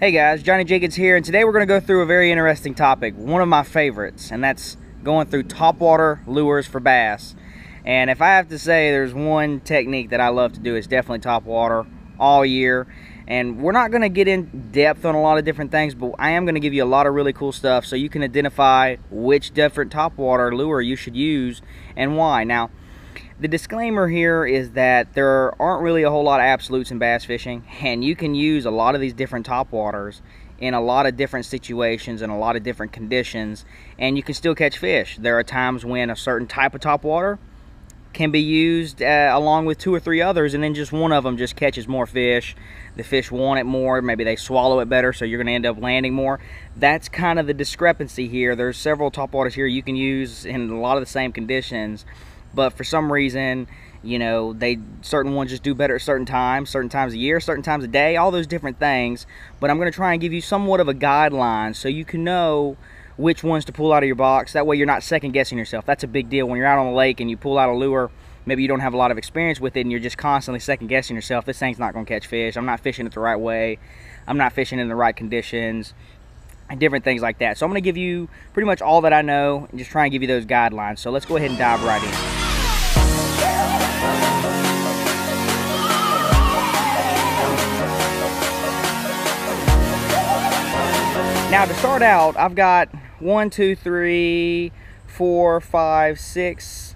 Hey guys, Johnny Jenkins here, and today we're going to go through a very interesting topic, one of my favorites, and that's going through topwater lures for bass. And if I have to say there's one technique that I love to do, it's definitely topwater all year. And we're not going to get in depth on a lot of different things, but I am going to give you a lot of really cool stuff so you can identify which different topwater lure you should use and why. Now, the disclaimer here is that there aren't really a whole lot of absolutes in bass fishing, and you can use a lot of these different topwaters in a lot of different situations and a lot of different conditions, and you can still catch fish. There are times when a certain type of topwater can be used along with 2 or 3 others, and then just one of them just catches more fish. The fish want it more, maybe they swallow it better, so you're going to end up landing more. That's kind of the discrepancy here. There's several topwaters here you can use in a lot of the same conditions, but for some reason, you know, certain ones just do better at certain times of year, certain times of day, all those different things. But I'm going to try and give you somewhat of a guideline so you can know which ones to pull out of your box. That way you're not second guessing yourself. That's a big deal when you're out on the lake and you pull out a lure. Maybe you don't have a lot of experience with it and you're just constantly second guessing yourself. This thing's not going to catch fish. I'm not fishing it the right way. I'm not fishing in the right conditions, and different things like that. So I'm going to give you pretty much all that I know and just try and give you those guidelines. So let's go ahead and dive right in. Now to start out, I've got 1, 2, 3, 4, 5, 6,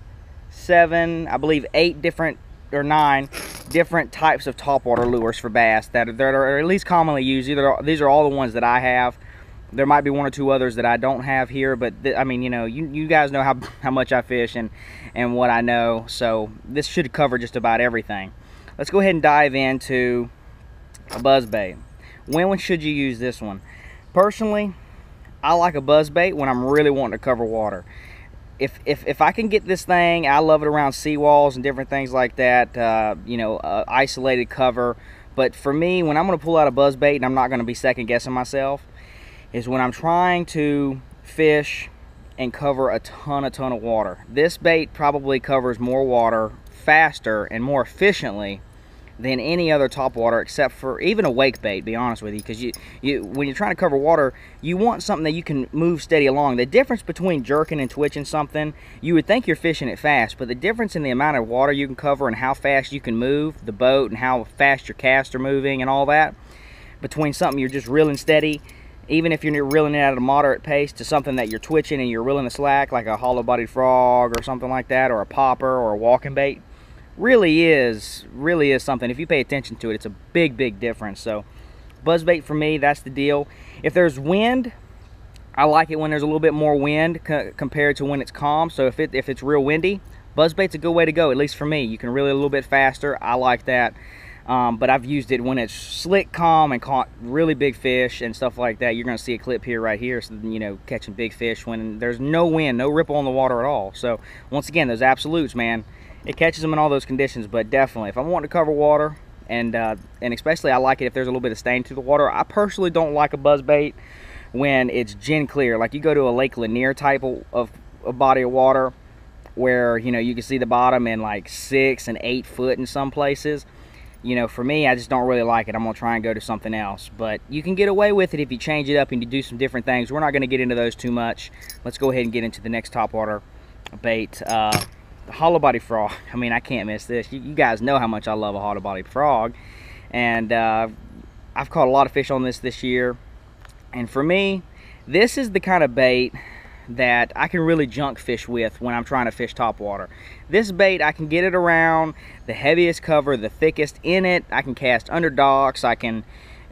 7, I believe 8 different, or 9 different types of topwater lures for bass that are at least commonly used. These are all the ones that I have. There might be 1 or 2 others that I don't have here, but I mean, you know, you guys know how much I fish and what I know, so this should cover just about everything. Let's go ahead and dive into a buzzbait. When should you use this one? Personally, I like a buzzbait when I'm really wanting to cover water. If I can get this thing, I love it around seawalls and different things like that, you know, isolated cover. But for me, when I'm going to pull out a buzzbait and I'm not going to be second guessing myself, is when I'm trying to fish and cover a ton of water. This bait probably covers more water faster and more efficiently than any other topwater, except for even a WAKEBAIT, be honest with you, because when you're trying to cover water, you want something that you can move steady along. The difference between jerking and twitching something, you would think you're fishing it fast, but the difference in the amount of water you can cover and how fast you can move the boat and how fast your casts are moving and all that, between something you're just reeling steady, even if you're reeling it at a moderate pace, to something that you're twitching and you're reeling the slack, like a hollow-bodied frog or something like that, or a popper or a walking bait, really is something. If you pay attention to it, it's a big difference. So buzzbait for me, that's the deal. If there's wind, I like it when there's a little bit more wind compared to when it's calm. So if it's real windy, buzzbait's a good way to go, at least for me. You can reel it a little bit faster. I like that. But I've used it when it's slick, calm, and caught really big fish and stuff like that. You're going to see a clip here, right here, so, you know, catching big fish when there's no wind, no ripple on the water at all. So once again, those absolutes, man, it catches them in all those conditions. But definitely, if I'm wanting to cover water, and especially I like it if there's a little bit of stain to the water. I personally don't like a buzzbait when it's gin clear. Like you go to a Lake Lanier type of a body of water where, you know, you can see the bottom in like 6 and 8 foot in some places. You know, for me, I just don't really like it. I'm going to try and go to something else. But you can get away with it if you change it up and you do some different things. We're not going to get into those too much. Let's go ahead and get into the next topwater bait. The hollow body frog. I mean, I can't miss this. You guys know how much I love a hollow body frog. And I've caught a lot of fish on this year. And for me, this is the kind of bait that I can really junk fish with when I'm trying to fish topwater. This bait, I can get it around the heaviest cover, the thickest in it. I can cast under docks. I can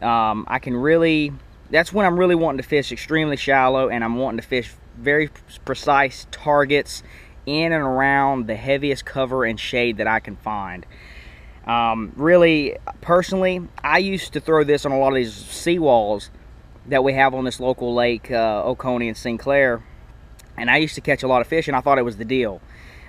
really, that's when I'm really wanting to fish extremely shallow, and I'm wanting to fish very precise targets in and around the heaviest cover and shade that I can find. Really, personally, I used to throw this on a lot of these seawalls that we have on this local lake, Oconee and Sinclair, and I used to catch a lot of fish, and I thought it was the deal.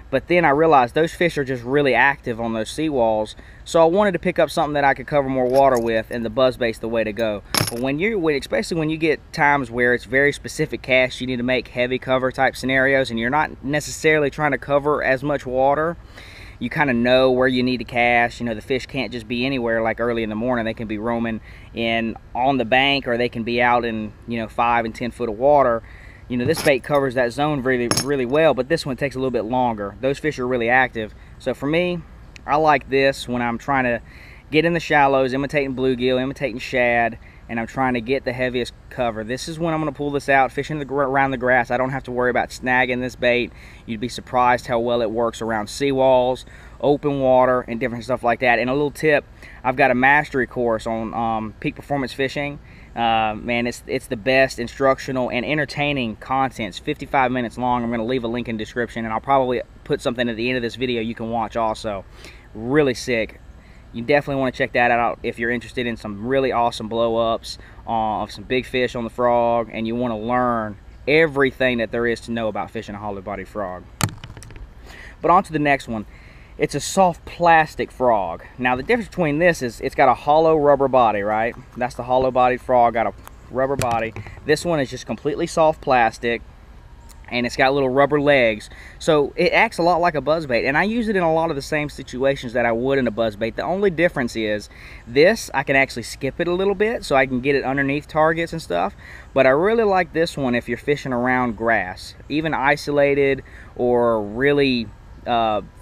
But then I realized those fish are just really active on those seawalls, so I wanted to pick up something that I could cover more water with, and the buzzbait's the way to go. But especially when you get times where it's very specific casts, you need to make heavy cover type scenarios, and you're not necessarily trying to cover as much water, you kind of know where you need to cast. You know, the fish can't just be anywhere like early in the morning. They can be roaming on the bank, or they can be out in, you know, 5 and 10 foot of water. You know, this bait covers that zone really, really well, but this one takes a little bit longer. Those fish are really active. So for me, I like this when I'm trying to get in the shallows, imitating bluegill, imitating shad, and I'm trying to get the heaviest cover. This is when I'm going to pull this out, fishing around the grass. I don't have to worry about snagging this bait. You'd be surprised how well it works around seawalls, open water, and different stuff like that. And a little tip, I've got a mastery course on peak performance fishing. Man, it's the best instructional and entertaining content. It's 55 minutes long. I'm going to leave a link in the description, and I'll probably put something at the end of this video you can watch also. Really sick. You definitely want to check that out if you're interested in some really awesome blow-ups of some big fish on the frog, and you want to learn everything that there is to know about fishing a hollow-bodied frog. But on to the next one. It's a soft plastic frog. Now the difference between this is it's got a hollow rubber body, right? That's the hollow-bodied frog, got a rubber body. This one is just completely soft plastic, and it's got little rubber legs, so it acts a lot like a buzzbait, and I use it in a lot of the same situations that I would in a buzzbait. The only difference is this, I can actually skip it a little bit so I can get it underneath targets and stuff, but I really like this one if you're fishing around grass, even isolated or really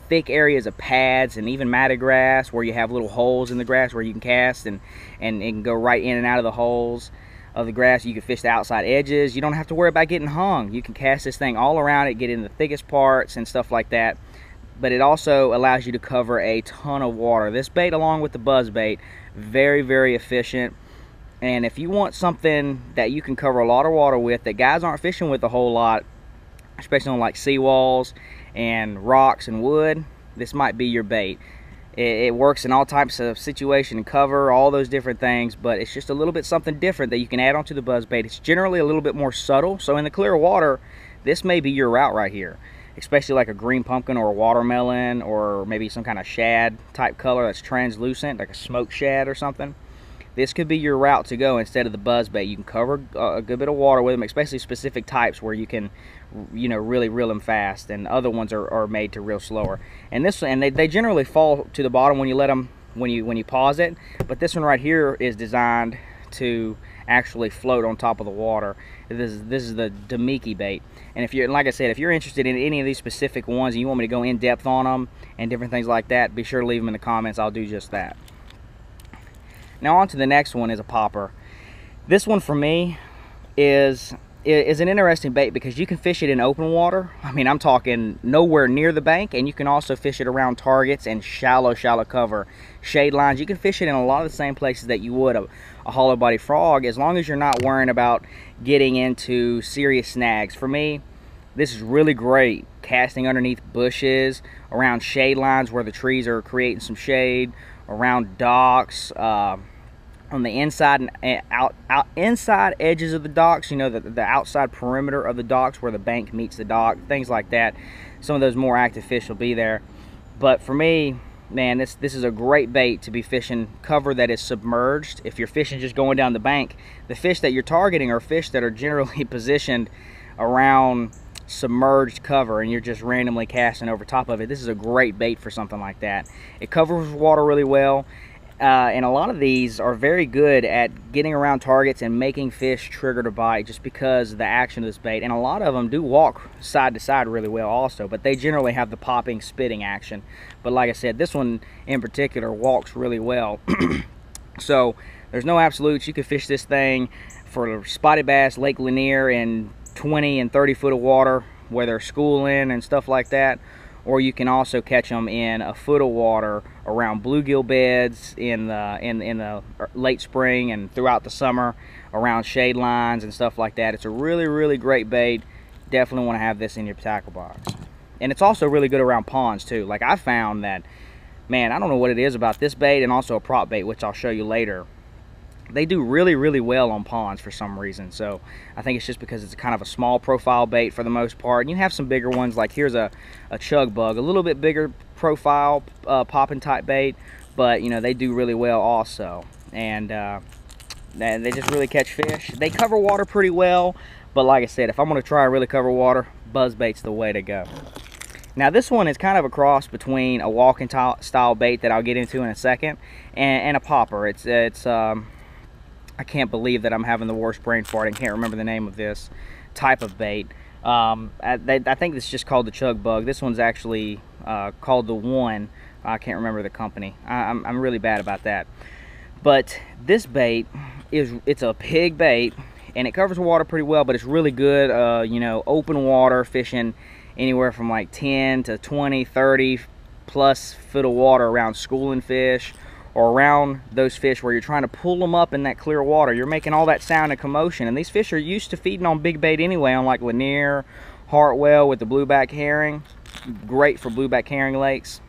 thick areas of pads, and even matted grass where you have little holes in the grass where you can cast, and it can go right in and out of the holes of the grass. You can fish the outside edges. You don't have to worry about getting hung. You can cast this thing all around it, get in the thickest parts and stuff like that. But it also allows you to cover a ton of water. This bait, along with the buzzbait, very, very efficient. And if you want something that you can cover a lot of water with, that guys aren't fishing with a whole lot, especially on like seawalls and rocks and wood, this might be your bait. It works in all types of situation and cover, all those different things, but it's just a little bit something different that you can add onto the buzzbait. It's generally a little bit more subtle, so in the clear water, this may be your route right here, especially like a green pumpkin or a watermelon, or maybe some kind of shad type color that's translucent, like a smoked shad or something. This could be your route to go instead of the buzzbait. You can cover a good bit of water with them, especially specific types where you can, you know, really reel them fast, and other ones are made to reel slower. And this, and they generally fall to the bottom when you let them, when you pause it. But this one right here is designed to actually float on top of the water. This is the Damiki bait. And if you're, like I said, if you're interested in any of these specific ones and you want me to go in depth on them and different things like that, be sure to leave them in the comments. I'll do just that. Now on to the next one, is a popper. This one for me is an interesting bait because you can fish it in open water. I mean, I'm talking nowhere near the bank, and you can also fish it around targets and shallow cover, shade lines. You can fish it in a lot of the same places that you would a hollow body frog, as long as you're not worrying about getting into serious snags. For me, this is really great casting underneath bushes, around shade lines where the trees are creating some shade, around docks, on the inside and inside edges of the docks, you know, the outside perimeter of the docks where the bank meets the dock, things like that. Some of those more active fish will be there. But for me, man, this is a great bait to be fishing cover that is submerged. If you're fishing just going down the bank, the fish that you're targeting are fish that are generally positioned around submerged cover, and you're just randomly casting over top of it. This is a great bait for something like that. It covers water really well, and a lot of these are very good at getting around targets and making fish trigger to bite just because of the action of this bait. And a lot of them do walk side to side really well also, but they generally have the popping, spitting action. But like I said, this one in particular walks really well. So there's no absolutes. You can fish this thing for spotted bass, Lake Lanier, in 20 and 30 foot of water where they're schooling and stuff like that, or you can also catch them in a foot of water around bluegill beds in the late spring and throughout the summer, around shade lines and stuff like that. It's a really great bait. Definitely want to have this in your tackle box. And it's also really good around ponds too. Like, I found that, man, I don't know what it is about this bait and also a prop bait, which I'll show you later. They do really well on ponds for some reason. So I think it's just because it's kind of a small profile bait for the most part. And you have some bigger ones, like here's a chug bug, a little bit bigger profile popping type bait, but you know, they do really well also. And they just really catch fish. They cover water pretty well, but like I said, if I'm going to try to really cover water, buzzbait's the way to go. Now this one is kind of a cross between a walking style bait that I'll get into in a second and a popper. It's I can't believe that I'm having the worst brain fart. I can't remember the name of this type of bait. I think it's just called the Chug Bug. This one's actually called the One. I can't remember the company. I'm really bad about that. But this bait it's a pig bait, and it covers the water pretty well, but it's really good, you know, open water fishing anywhere from like 10 to 20, 30 plus foot of water around schooling fish, or around those fish where you're trying to pull them up in that clear water. You're making all that sound and commotion, and these fish are used to feeding on big bait anyway, on like Lanier, Hartwell with the blueback herring. Great for blueback herring lakes.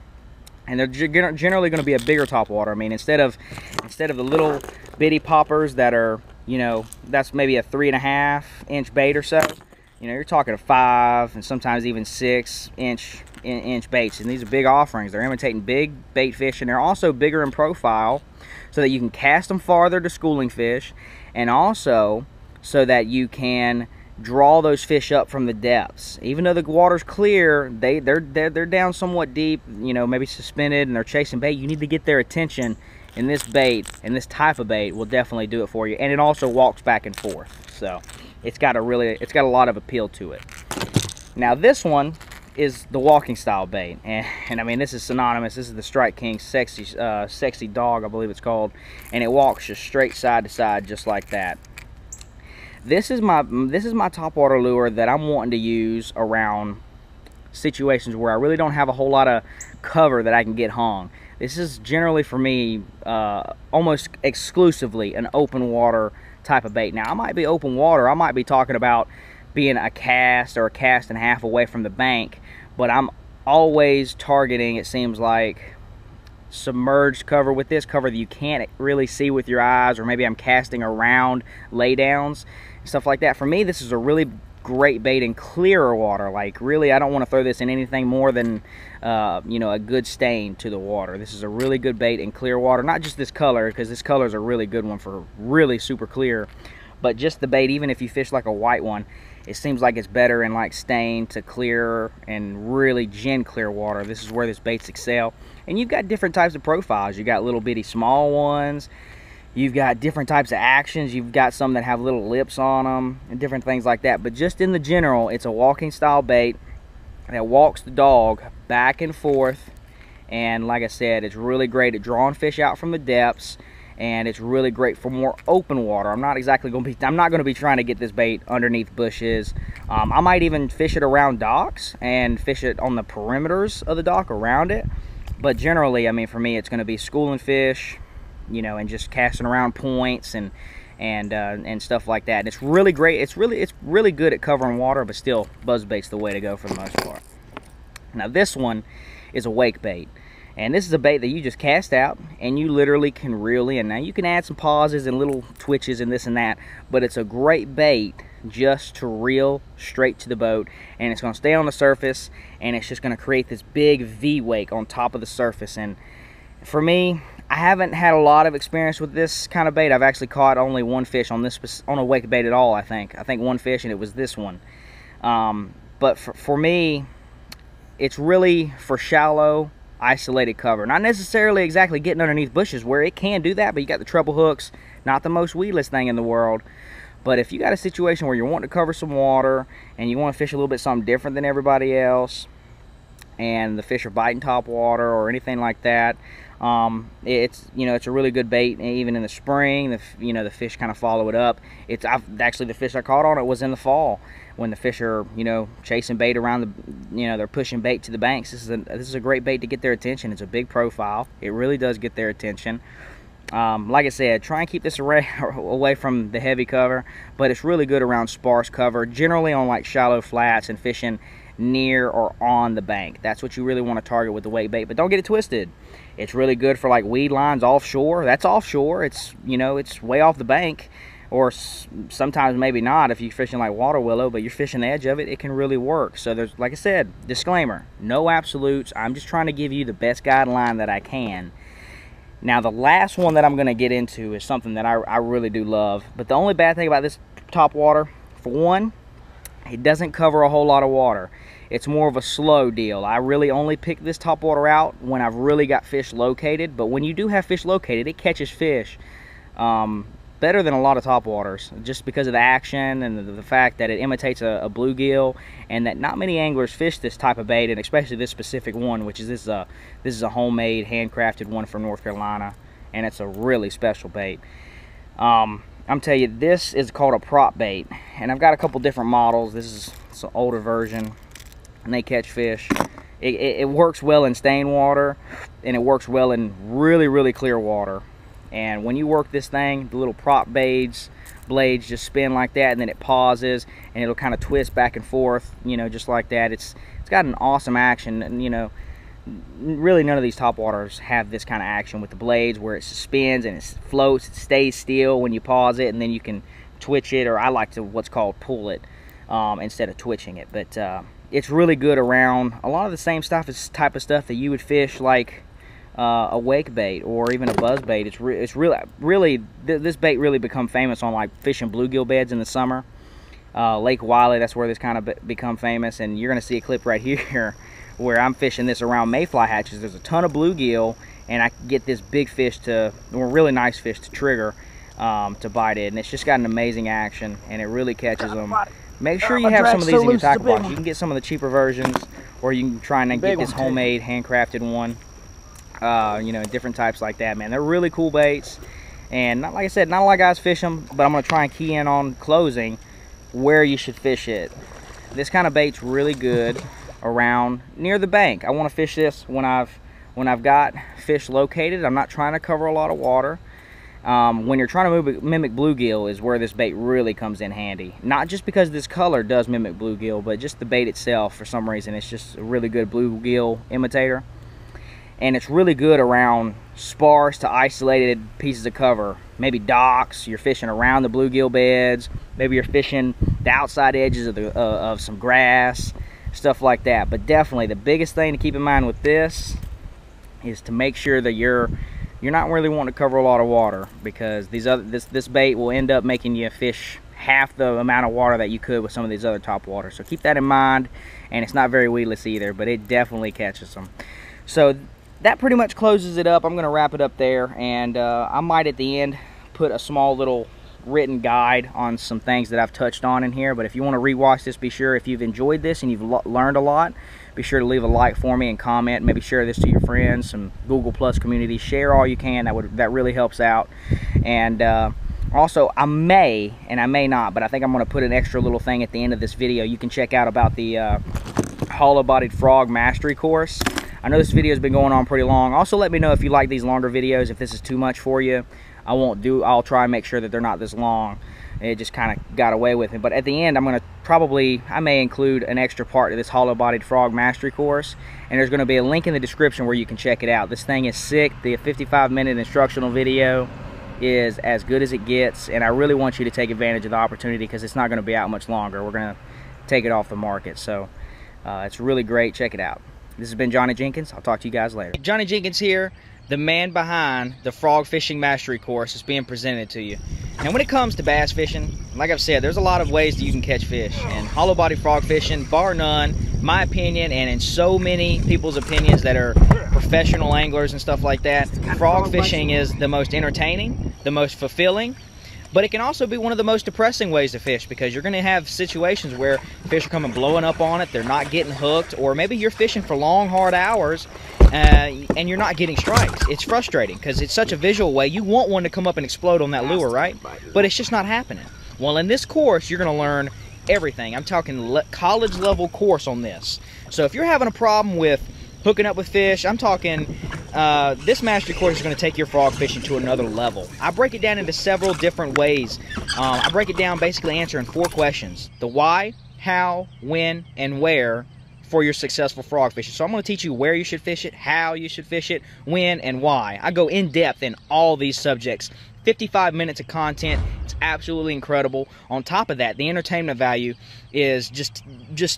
And they're generally going to be a bigger topwater. I mean, instead of the little bitty poppers that are, you know, that's maybe a 3.5 inch bait or so, you know, you're talking a 5 and sometimes even 6 inch baits. And these are big offerings. They're imitating big bait fish, and they're also bigger in profile, so that you can cast them farther to schooling fish, and also so that you can draw those fish up from the depths. Even though the water's clear, they're down somewhat deep, you know, maybe suspended, and they're chasing bait. You need to get their attention, and this bait, and this type of bait, will definitely do it for you. And it also walks back and forth, so it's got a lot of appeal to it. Now this one is the walking style bait, and I mean, this is synonymous. This is the Strike King sexy dog, I believe it's called, and it walks just straight side to side, just like that. This is my topwater lure that I'm wanting to use around situations where I really don't have a whole lot of cover that I can get hung. This is generally, for me, almost exclusively an open water type of bait. Now, I might be open water. I might be talking about being a cast or a cast and a half away from the bank, but I'm always targeting, it seems like, submerged cover with this cover that you can't really see with your eyes, or maybe I'm casting around laydowns, stuff like that. For me, this is a really great bait in clearer water. Like, really, I don't want to throw this in anything more than you know, a good stain to the water. This is a really good bait in clear water. Not just this color, because this color is a really good one for really super clear, but just the bait. Even if you fish like a white one, it seems like it's better in like stain to clear and really gin clear water. This is where this baits excel. And you've got different types of profiles. You got little bitty small ones. You've got different types of actions. You've got some that have little lips on them and different things like that. But just in the general, it's a walking style bait that walks the dog back and forth. And like I said, it's really great at drawing fish out from the depths, and it's really great for more open water. I'm not going to be trying to get this bait underneath bushes. I might even fish it around docks and fish it on the perimeters of the dock around it. But generally, I mean, for me, it's going to be schooling fish, you know, and just casting around points and stuff like that. And it's really great. It's really good at covering water, but still, buzzbait's the way to go for the most part. Now this one is a wake bait, and this is a bait that you just cast out and you literally can reel in. Now you can add some pauses and little twitches and this and that, but it's a great bait just to reel straight to the boat, and it's going to stay on the surface, and it's just going to create this big V wake on top of the surface. And for me, I haven't had a lot of experience with this kind of bait. I've actually caught only one fish on a wake bait at all. I think one fish, and it was this one. But for me, it's really for shallow, isolated cover. Not necessarily exactly getting underneath bushes where it can do that, but you got the treble hooks, not the most weedless thing in the world. But if you got a situation where you're wanting to cover some water and you want to fish a little bit something different than everybody else, and the fish are biting top water or anything like that, it's, you know, it's a really good bait. Even in the spring, the fish kind of follow it up. Actually, the fish I caught on it was in the fall, when the fish are, you know, chasing bait around the, you know, they're pushing bait to the banks. This is a great bait to get their attention. It's a big profile. It really does get their attention. Like I said, try and keep this away from the heavy cover, but it's really good around sparse cover, generally on like shallow flats and fishing near or on the bank. That's what you really want to target with the wake bait. But don't get it twisted. It's really good for like weed lines offshore. That's offshore. It's, you know, it's way off the bank, or sometimes maybe not if you're fishing like water willow, but you're fishing the edge of it, it can really work. So there's, like I said, disclaimer, no absolutes. I'm just trying to give you the best guideline that I can. Now the last one that I'm going to get into is something that I really do love. But the only bad thing about this topwater, for one, it doesn't cover a whole lot of water. it's more of a slow deal. I really only pick this topwater out when I've really got fish located, but when you do have fish located, it catches fish better than a lot of topwaters, just because of the action and the fact that it imitates a bluegill, and that not many anglers fish this type of bait, and especially this specific one, which is this is a homemade, handcrafted one from North Carolina, and it's a really special bait. I'm telling you, this is called a prop bait, and I've got a couple different models. This is an older version, and they catch fish. It works well in stained water, and it works well in really clear water. And when you work this thing, the little prop blades just spin like that, and then it pauses, and it'll kind of twist back and forth, you know, just like that. It's got an awesome action, and you know, really none of these topwaters have this kind of action with the blades where it spins and it floats, it stays still when you pause it, and then you can twitch it, or I like to what's called pull it instead of twitching it. But it's really good around a lot of the same type of stuff that you would fish, like a wake bait or even a buzz bait. It's really this bait really become famous on like fishing bluegill beds in the summer. Lake Wiley, that's where this kind of become famous, and you're gonna see a clip right here where I'm fishing this around mayfly hatches. There's a ton of bluegill, and I get this big fish or really nice fish to trigger to bite it, and it's just got an amazing action, and it really catches them. Make sure you have some of these in your tackle box. You can get some of the cheaper versions, or you can try and get this homemade, handcrafted one. You know, different types like that, man. They're really cool baits, and like I said, not a lot of guys fish them, but I'm gonna try and key in on closing where you should fish it. This kind of bait's really good around near the bank. I want to fish this when I've got fish located. I'm not trying to cover a lot of water. When you're trying to mimic bluegill is where this bait really comes in handy. Not just because this color does mimic bluegill, but just the bait itself, for some reason, it's just a really good bluegill imitator. And it's really good around sparse to isolated pieces of cover. Maybe docks, you're fishing around the bluegill beds. Maybe you're fishing the outside edges of some grass, stuff like that. But definitely the biggest thing to keep in mind with this is to make sure that you're not really wanting to cover a lot of water, because this bait will end up making you fish half the amount of water that you could with some of these other topwaters. So keep that in mind, and it's not very weedless either, but it definitely catches them. So that pretty much closes it up. I'm going to wrap it up there, and I might at the end put a small little written guide on some things that I've touched on in here. But if you want to rewatch this, be sure, if you've enjoyed this and you've learned a lot, be sure to leave a like for me and comment. Maybe share this to your friends, some Google Plus community. Share all you can. That really helps out. And also, I may, and I may not, but I think I'm going to put an extra little thing at the end of this video you can check out about the hollow-bodied frog mastery course. I know this video has been going on pretty long. Also, let me know if you like these longer videos. If this is too much for you, I'll try and make sure that they're not this long. It just kind of got away with it. But at the end, I may include an extra part of this hollow-bodied frog mastery course, and there's going to be a link in the description where you can check it out. This thing is sick. The 55-minute instructional video is as good as it gets, and I really want you to take advantage of the opportunity, because it's not going to be out much longer. We're going to take it off the market, so it's really great. Check it out. This has been Johnny Jenkins. I'll talk to you guys later. Johnny Jenkins here, the man behind the frog fishing mastery course is being presented to you. Now, when it comes to bass fishing, like I've said, there's a lot of ways that you can catch fish, and hollow body frog fishing, bar none, my opinion, and in so many people's opinions that are professional anglers and stuff like that, frog fishing is the most entertaining, the most fulfilling, but it can also be one of the most depressing ways to fish, because you're going to have situations where fish are coming blowing up on it, they're not getting hooked, or maybe you're fishing for long, hard hours and you're not getting strikes. It's frustrating because it's such a visual way. You want one to come up and explode on that lure, right? But it's just not happening. Well, in this course, you're going to learn everything. I'm talking college level course on this. So if you're having a problem with hooking up with fish, I'm talking this mastery course is going to take your frog fishing to another level. I break it down into several different ways. I break it down basically answering 4 questions: the why, how, when, and where for your successful frog fishing. So I'm going to teach you where you should fish it, how you should fish it, when, and why. I go in depth in all these subjects. 55 minutes of content. It's absolutely incredible. On top of that, the entertainment value is just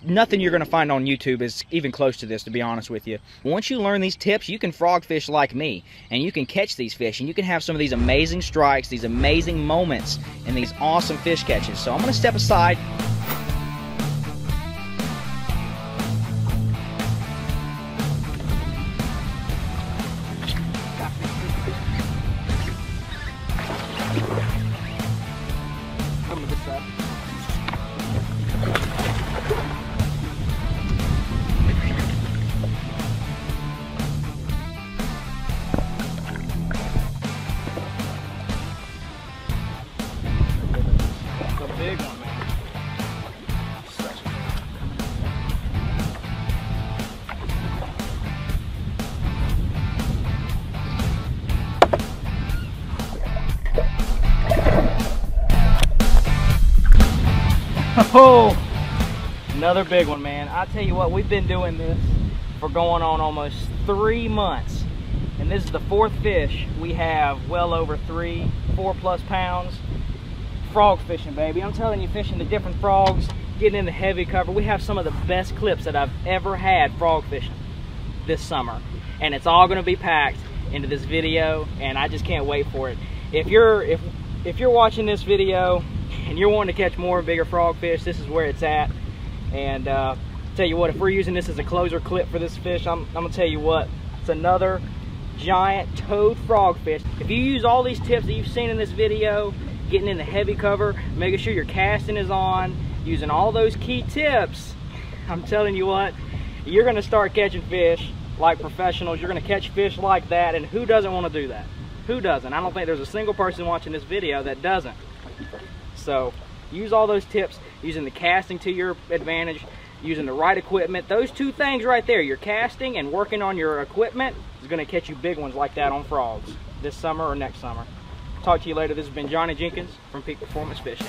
nothing you're going to find on YouTube is even close to this, to be honest with you. Once you learn these tips, you can frog fish like me, and you can catch these fish, and you can have some of these amazing strikes, these amazing moments, and these awesome fish catches. So I'm going to step aside. some of this stuff. It's a big one, man. Oh, another big one, man. I tell you what, we've been doing this for going on almost 3 months, and this is the 4th fish. We have well over 4+ pounds. Frog fishing, baby. I'm telling you, fishing the different frogs, getting in the heavy cover. We have some of the best clips that I've ever had frog fishing this summer, and it's all going to be packed into this video, and I just can't wait for it. If you're watching this video and you're wanting to catch more bigger frog fish, this is where it's at. And tell you what, if we're using this as a closer clip for this fish, I'm gonna tell you what, it's another giant toad frog fish. If you use all these tips that you've seen in this video, getting in the heavy cover, making sure your casting is on, using all those key tips, I'm telling you what, you're gonna start catching fish like professionals. You're gonna catch fish like that, and who doesn't want to do that? Who doesn't? I don't think there's a single person watching this video that doesn't. So use all those tips, using the casting to your advantage, using the right equipment. Those two things right there, your casting and working on your equipment, is going to catch you big ones like that on frogs this summer or next summer. Talk to you later. This has been Johnny Jenkins from Peak Performance Fishing.